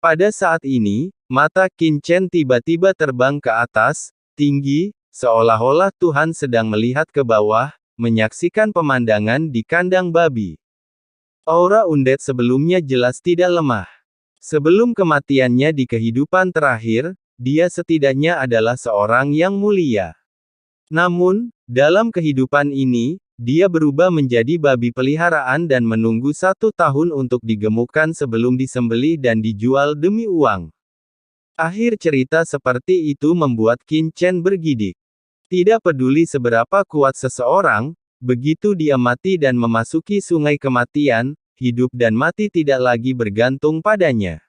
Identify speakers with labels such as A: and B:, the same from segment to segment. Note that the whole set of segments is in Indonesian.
A: Pada saat ini, mata Qin Chen tiba-tiba terbang ke atas, tinggi, seolah-olah Tuhan sedang melihat ke bawah, menyaksikan pemandangan di kandang babi. Aura undead sebelumnya jelas tidak lemah. Sebelum kematiannya di kehidupan terakhir, dia setidaknya adalah seorang yang mulia. Namun, dalam kehidupan ini, dia berubah menjadi babi peliharaan dan menunggu 1 tahun untuk digemukkan sebelum disembelih dan dijual demi uang. Akhir cerita seperti itu membuat Qin Chen bergidik. Tidak peduli seberapa kuat seseorang, begitu dia mati dan memasuki sungai kematian, hidup dan mati tidak lagi bergantung padanya.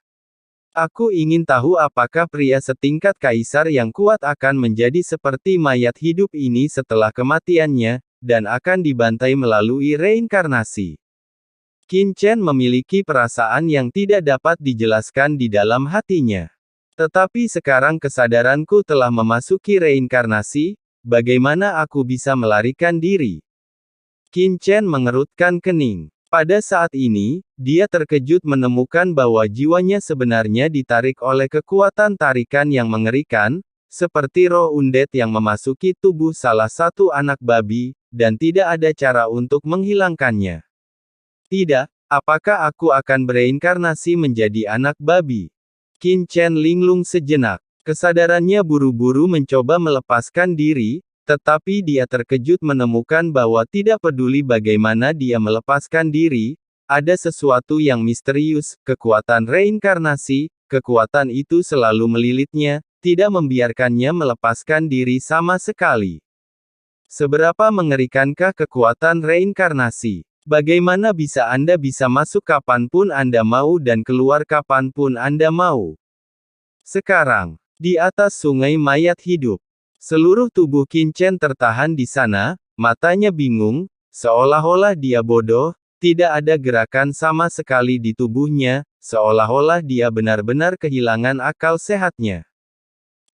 A: Aku ingin tahu apakah pria setingkat kaisar yang kuat akan menjadi seperti mayat hidup ini setelah kematiannya, dan akan dibantai melalui reinkarnasi. Qin Chen memiliki perasaan yang tidak dapat dijelaskan di dalam hatinya. Tetapi sekarang kesadaranku telah memasuki reinkarnasi, bagaimana aku bisa melarikan diri? Qin Chen mengerutkan kening. Pada saat ini, dia terkejut menemukan bahwa jiwanya sebenarnya ditarik oleh kekuatan tarikan yang mengerikan, seperti roh undead yang memasuki tubuh salah satu anak babi, dan tidak ada cara untuk menghilangkannya. Tidak, apakah aku akan bereinkarnasi menjadi anak babi? Qin Chen linglung sejenak. Kesadarannya buru-buru mencoba melepaskan diri, tetapi dia terkejut menemukan bahwa tidak peduli bagaimana dia melepaskan diri, ada sesuatu yang misterius, kekuatan reinkarnasi, kekuatan itu selalu melilitnya, tidak membiarkannya melepaskan diri sama sekali. Seberapa mengerikankah kekuatan reinkarnasi? Bagaimana bisa Anda bisa masuk kapanpun Anda mau dan keluar kapanpun Anda mau? Sekarang, di atas sungai mayat hidup. Seluruh tubuh Qin Chen tertahan di sana, matanya bingung, seolah-olah dia bodoh, tidak ada gerakan sama sekali di tubuhnya, seolah-olah dia benar-benar kehilangan akal sehatnya.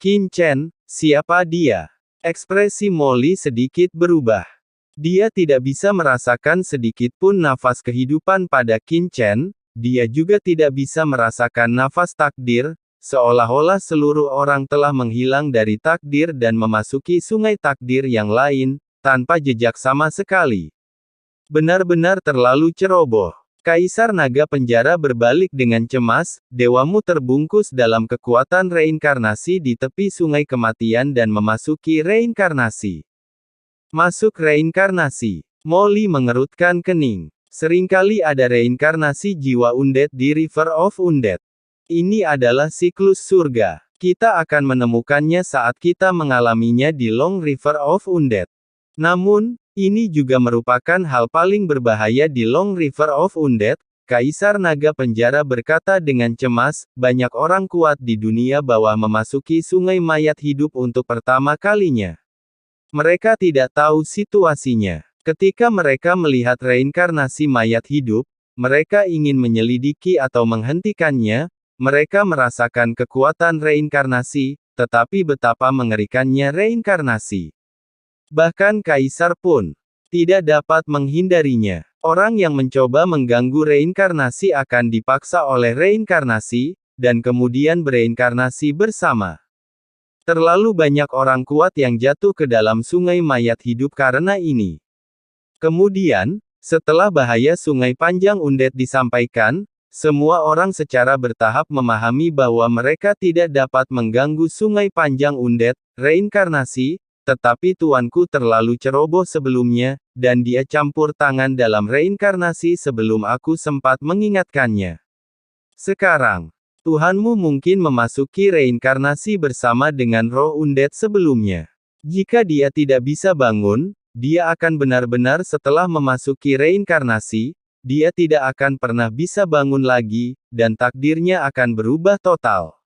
A: Qin Chen, siapa dia? Ekspresi Molly sedikit berubah. Dia tidak bisa merasakan sedikit pun nafas kehidupan pada Qin Chen, dia juga tidak bisa merasakan nafas takdir, seolah-olah seluruh orang telah menghilang dari takdir dan memasuki sungai takdir yang lain, tanpa jejak sama sekali. Benar-benar terlalu ceroboh. Kaisar Naga Penjara berbalik dengan cemas, dewamu terbungkus dalam kekuatan reinkarnasi di tepi sungai kematian dan memasuki reinkarnasi. Masuk reinkarnasi. Molly mengerutkan kening. Seringkali ada reinkarnasi jiwa undead di River of Undead. Ini adalah siklus surga. Kita akan menemukannya saat kita mengalaminya di Long River of Undead. Namun, ini juga merupakan hal paling berbahaya di Long River of Undead. Kaisar Naga Penjara berkata dengan cemas, banyak orang kuat di dunia bawah memasuki sungai mayat hidup untuk pertama kalinya. Mereka tidak tahu situasinya. Ketika mereka melihat reinkarnasi mayat hidup, mereka ingin menyelidiki atau menghentikannya. Mereka merasakan kekuatan reinkarnasi, tetapi betapa mengerikannya reinkarnasi. Bahkan kaisar pun tidak dapat menghindarinya. Orang yang mencoba mengganggu reinkarnasi akan dipaksa oleh reinkarnasi, dan kemudian bereinkarnasi bersama. Terlalu banyak orang kuat yang jatuh ke dalam sungai mayat hidup karena ini. Kemudian, setelah bahaya sungai panjang undead disampaikan, semua orang secara bertahap memahami bahwa mereka tidak dapat mengganggu sungai panjang undead, reinkarnasi, tetapi tuanku terlalu ceroboh sebelumnya, dan dia campur tangan dalam reinkarnasi sebelum aku sempat mengingatkannya. Sekarang, Tuhanmu mungkin memasuki reinkarnasi bersama dengan roh undead sebelumnya. Jika dia tidak bisa bangun, dia akan benar-benar setelah memasuki reinkarnasi, dia tidak akan pernah bisa bangun lagi, dan takdirnya akan berubah total.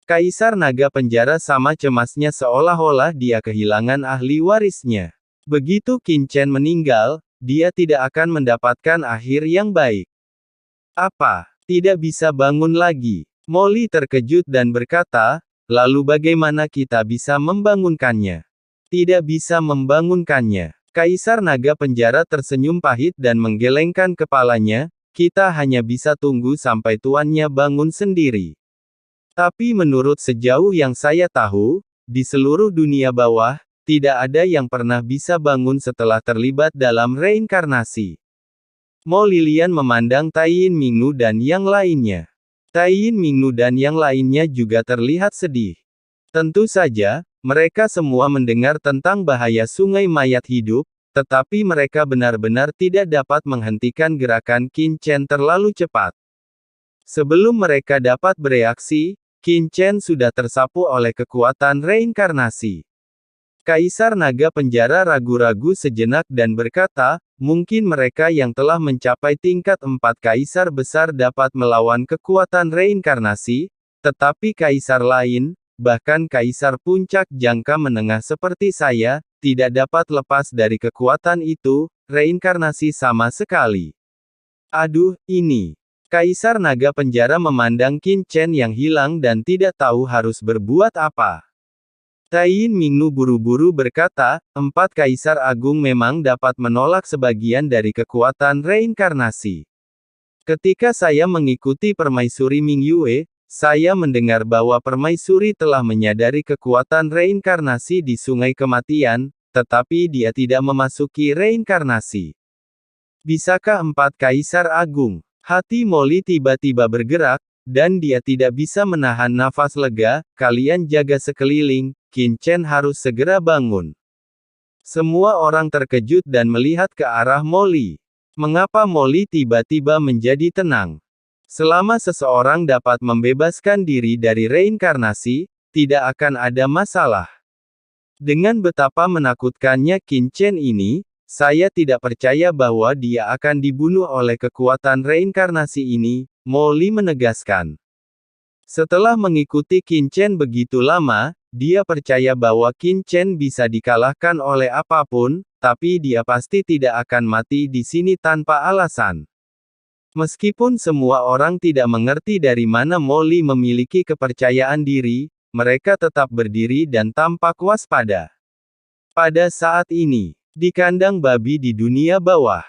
A: Kaisar Naga Penjara sama cemasnya seolah-olah dia kehilangan ahli warisnya. Begitu Qin Chen meninggal, dia tidak akan mendapatkan akhir yang baik. Apa? Tidak bisa bangun lagi? Molly terkejut dan berkata, lalu bagaimana kita bisa membangunkannya? Tidak bisa membangunkannya. Kaisar Naga Penjara tersenyum pahit dan menggelengkan kepalanya, kita hanya bisa tunggu sampai tuannya bangun sendiri. Tapi menurut sejauh yang saya tahu, di seluruh dunia bawah, tidak ada yang pernah bisa bangun setelah terlibat dalam reinkarnasi. Mo Lilian memandang Taiyin Mingnu dan yang lainnya. Taiyin Mingnu dan yang lainnya juga terlihat sedih. Tentu saja, mereka semua mendengar tentang bahaya sungai mayat hidup, tetapi mereka benar-benar tidak dapat menghentikan gerakan Qin Chen terlalu cepat. Sebelum mereka dapat bereaksi, Qin Chen sudah tersapu oleh kekuatan reinkarnasi. Kaisar Naga Penjara ragu-ragu sejenak dan berkata, mungkin mereka yang telah mencapai tingkat 4 kaisar besar dapat melawan kekuatan reinkarnasi, tetapi kaisar lain, bahkan kaisar puncak jangka menengah seperti saya, tidak dapat lepas dari kekuatan itu, reinkarnasi sama sekali. Aduh, ini. Kaisar Naga Penjara memandang Qin Chen yang hilang dan tidak tahu harus berbuat apa. Taiyin Mingnu buru-buru berkata, 4 kaisar agung memang dapat menolak sebagian dari kekuatan reinkarnasi. Ketika saya mengikuti permaisuri Ming Yue, saya mendengar bahwa permaisuri telah menyadari kekuatan reinkarnasi di sungai kematian, tetapi dia tidak memasuki reinkarnasi. Bisakah 4 kaisar agung? Hati Molly tiba-tiba bergerak, dan dia tidak bisa menahan nafas lega. Kalian jaga sekeliling, Qin Chen harus segera bangun. Semua orang terkejut dan melihat ke arah Molly. Mengapa Molly tiba-tiba menjadi tenang? Selama seseorang dapat membebaskan diri dari reinkarnasi, tidak akan ada masalah. Dengan betapa menakutkannya Qin Chen ini, saya tidak percaya bahwa dia akan dibunuh oleh kekuatan reinkarnasi ini, Molly menegaskan. Setelah mengikuti Qin Chen begitu lama, dia percaya bahwa Qin Chen bisa dikalahkan oleh apapun, tapi dia pasti tidak akan mati di sini tanpa alasan. Meskipun semua orang tidak mengerti dari mana Molly memiliki kepercayaan diri, mereka tetap berdiri dan tampak waspada. Pada saat ini, di kandang babi di dunia bawah,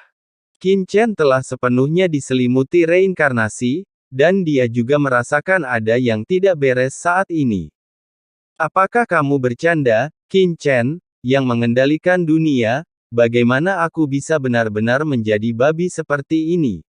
A: Qin Chen telah sepenuhnya diselimuti reinkarnasi, dan dia juga merasakan ada yang tidak beres saat ini. Apakah kamu bercanda, Qin Chen, yang mengendalikan dunia? Bagaimana aku bisa benar-benar menjadi babi seperti ini?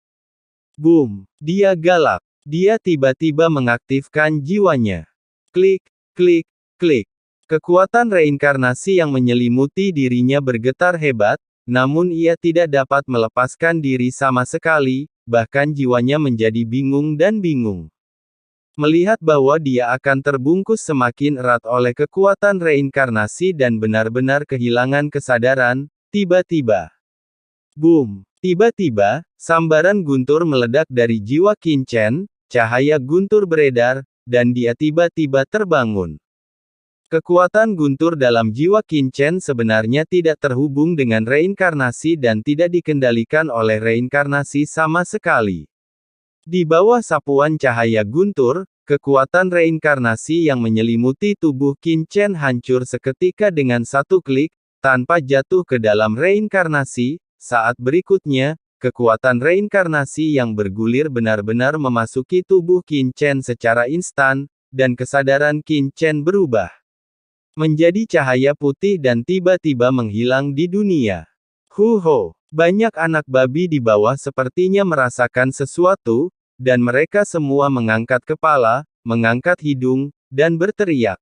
A: Boom! Dia galak. Dia tiba-tiba mengaktifkan jiwanya. Klik, klik, klik. Kekuatan reinkarnasi yang menyelimuti dirinya bergetar hebat, namun ia tidak dapat melepaskan diri sama sekali, bahkan jiwanya menjadi bingung dan bingung. Melihat bahwa dia akan terbungkus semakin erat oleh kekuatan reinkarnasi dan benar-benar kehilangan kesadaran, tiba-tiba. Boom! Tiba-tiba, sambaran guntur meledak dari jiwa Qin Chen, cahaya guntur beredar, dan dia tiba-tiba terbangun. Kekuatan guntur dalam jiwa Qin Chen sebenarnya tidak terhubung dengan reinkarnasi dan tidak dikendalikan oleh reinkarnasi sama sekali. Di bawah sapuan cahaya guntur, kekuatan reinkarnasi yang menyelimuti tubuh Qin Chen hancur seketika dengan satu klik, tanpa jatuh ke dalam reinkarnasi. Saat berikutnya, kekuatan reinkarnasi yang bergulir benar-benar memasuki tubuh Qin Chen secara instan, dan kesadaran Qin Chen berubah menjadi cahaya putih dan tiba-tiba menghilang di dunia. Ho! Banyak anak babi di bawah sepertinya merasakan sesuatu, dan mereka semua mengangkat kepala, mengangkat hidung, dan berteriak.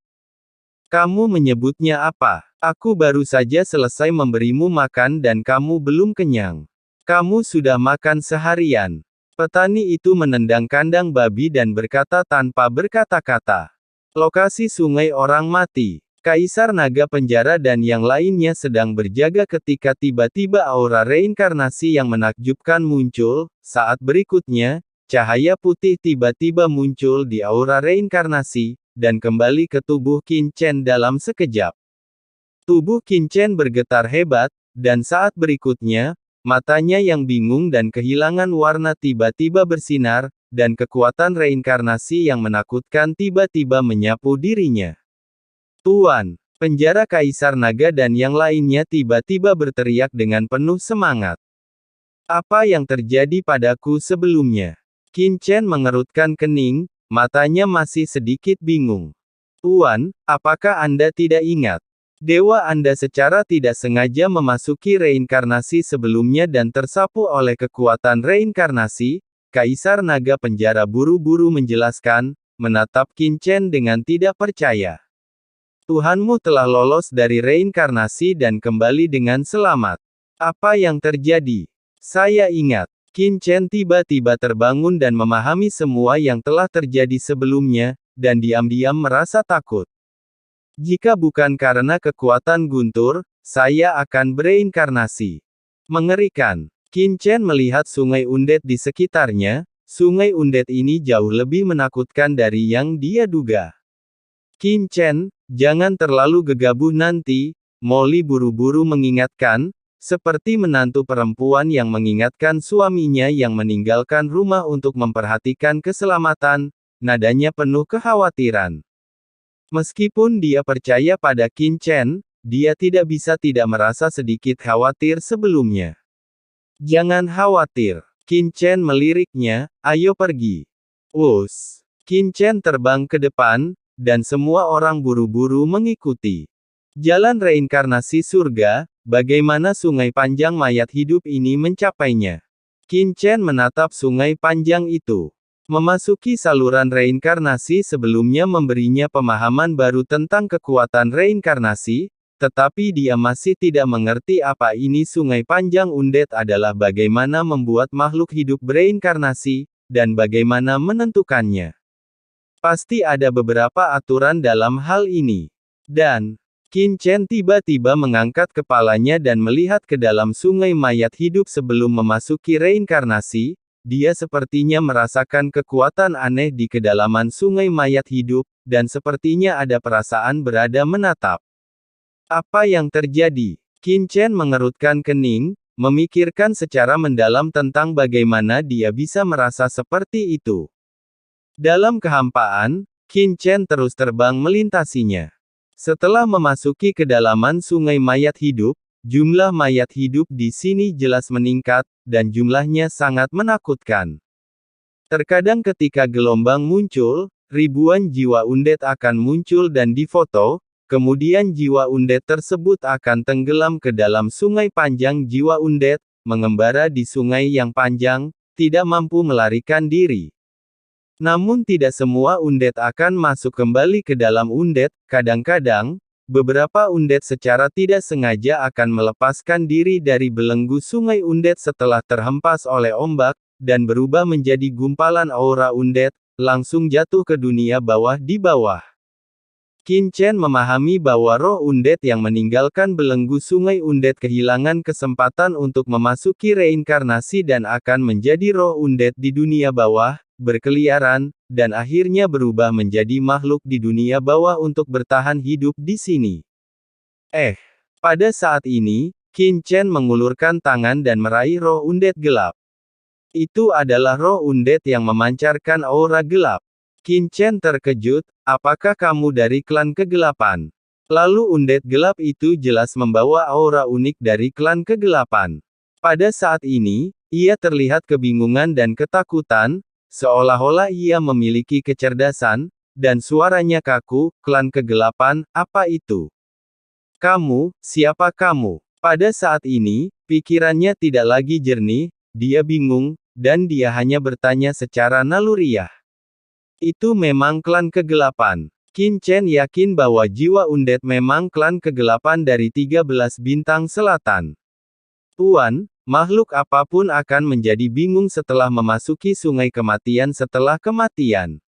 A: Kamu menyebutnya apa? Aku baru saja selesai memberimu makan dan kamu belum kenyang. Kamu sudah makan seharian. Petani itu menendang kandang babi dan berkata tanpa berkata-kata. Lokasi sungai orang mati. Kaisar Naga Penjara dan yang lainnya sedang berjaga ketika tiba-tiba aura reinkarnasi yang menakjubkan muncul. Saat berikutnya, cahaya putih tiba-tiba muncul di aura reinkarnasi, dan kembali ke tubuh Qin Chen dalam sekejap. Tubuh Qin Chen bergetar hebat, dan saat berikutnya, matanya yang bingung dan kehilangan warna tiba-tiba bersinar, dan kekuatan reinkarnasi yang menakutkan tiba-tiba menyapu dirinya. Tuan, penjara Kaisar Naga dan yang lainnya tiba-tiba berteriak dengan penuh semangat. Apa yang terjadi padaku sebelumnya? Qin Chen mengerutkan kening, matanya masih sedikit bingung. Tuan, apakah Anda tidak ingat? Dewa Anda secara tidak sengaja memasuki reinkarnasi sebelumnya dan tersapu oleh kekuatan reinkarnasi. Kaisar Naga Penjara buru-buru menjelaskan, menatap Qin Chen dengan tidak percaya. Tuhanmu telah lolos dari reinkarnasi dan kembali dengan selamat. Apa yang terjadi? Saya ingat. Qin Chen tiba-tiba terbangun dan memahami semua yang telah terjadi sebelumnya, dan diam-diam merasa takut. Jika bukan karena kekuatan guntur, saya akan bereinkarnasi. Mengerikan. Qin Chen melihat sungai Undet di sekitarnya. Sungai Undet ini jauh lebih menakutkan dari yang dia duga. Qin Chen, jangan terlalu gegabah nanti, Molly buru-buru mengingatkan, seperti menantu perempuan yang mengingatkan suaminya yang meninggalkan rumah untuk memperhatikan keselamatan, nadanya penuh kekhawatiran. Meskipun dia percaya pada Qin Chen, dia tidak bisa tidak merasa sedikit khawatir sebelumnya. Jangan khawatir. Qin Chen meliriknya, ayo pergi. Us. Qin Chen terbang ke depan, dan semua orang buru-buru mengikuti. Jalan reinkarnasi surga, bagaimana sungai panjang mayat hidup ini mencapainya? Qin Chen menatap sungai panjang itu. Memasuki saluran reinkarnasi sebelumnya memberinya pemahaman baru tentang kekuatan reinkarnasi, tetapi dia masih tidak mengerti apa ini sungai panjang Undet adalah bagaimana membuat makhluk hidup bereinkarnasi, dan bagaimana menentukannya. Pasti ada beberapa aturan dalam hal ini. Dan, Qin Chen tiba-tiba mengangkat kepalanya dan melihat ke dalam sungai mayat hidup sebelum memasuki reinkarnasi. Dia sepertinya merasakan kekuatan aneh di kedalaman sungai mayat hidup, dan sepertinya ada perasaan berada menatap. Apa yang terjadi? Qin Chen mengerutkan kening, memikirkan secara mendalam tentang bagaimana dia bisa merasa seperti itu. Dalam kehampaan, Qin Chen terus terbang melintasinya. Setelah memasuki kedalaman sungai mayat hidup, jumlah mayat hidup di sini jelas meningkat, dan jumlahnya sangat menakutkan. Terkadang ketika gelombang muncul, ribuan jiwa undet akan muncul dan difoto, kemudian jiwa undet tersebut akan tenggelam ke dalam sungai panjang jiwa undet, mengembara di sungai yang panjang, tidak mampu melarikan diri. Namun tidak semua undet akan masuk kembali ke dalam undet, kadang-kadang, beberapa undet secara tidak sengaja akan melepaskan diri dari belenggu sungai undet setelah terhempas oleh ombak, dan berubah menjadi gumpalan aura undet, langsung jatuh ke dunia bawah di bawah. Qin Chen memahami bahwa roh undet yang meninggalkan belenggu sungai undet kehilangan kesempatan untuk memasuki reinkarnasi dan akan menjadi roh undet di dunia bawah, berkeliaran, dan akhirnya berubah menjadi makhluk di dunia bawah untuk bertahan hidup di sini. Pada saat ini, Qin Chen mengulurkan tangan dan meraih roh undet gelap. Itu adalah roh undet yang memancarkan aura gelap. Qin Chen terkejut, apakah kamu dari klan kegelapan? Lalu undet gelap itu jelas membawa aura unik dari klan kegelapan. Pada saat ini, ia terlihat kebingungan dan ketakutan, seolah-olah ia memiliki kecerdasan, dan suaranya kaku, klan kegelapan, apa itu? Kamu, siapa kamu? Pada saat ini, pikirannya tidak lagi jernih, dia bingung, dan dia hanya bertanya secara naluriah. Itu memang klan kegelapan. Qin Chen yakin bahwa jiwa undet memang klan kegelapan dari 13 bintang selatan. Tuan, makhluk apapun akan menjadi bingung setelah memasuki sungai kematian setelah kematian.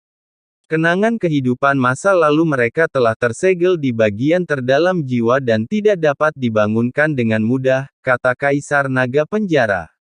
A: Kenangan kehidupan masa lalu mereka telah tersegel di bagian terdalam jiwa dan tidak dapat dibangunkan dengan mudah, kata Kaisar Naga Penjara.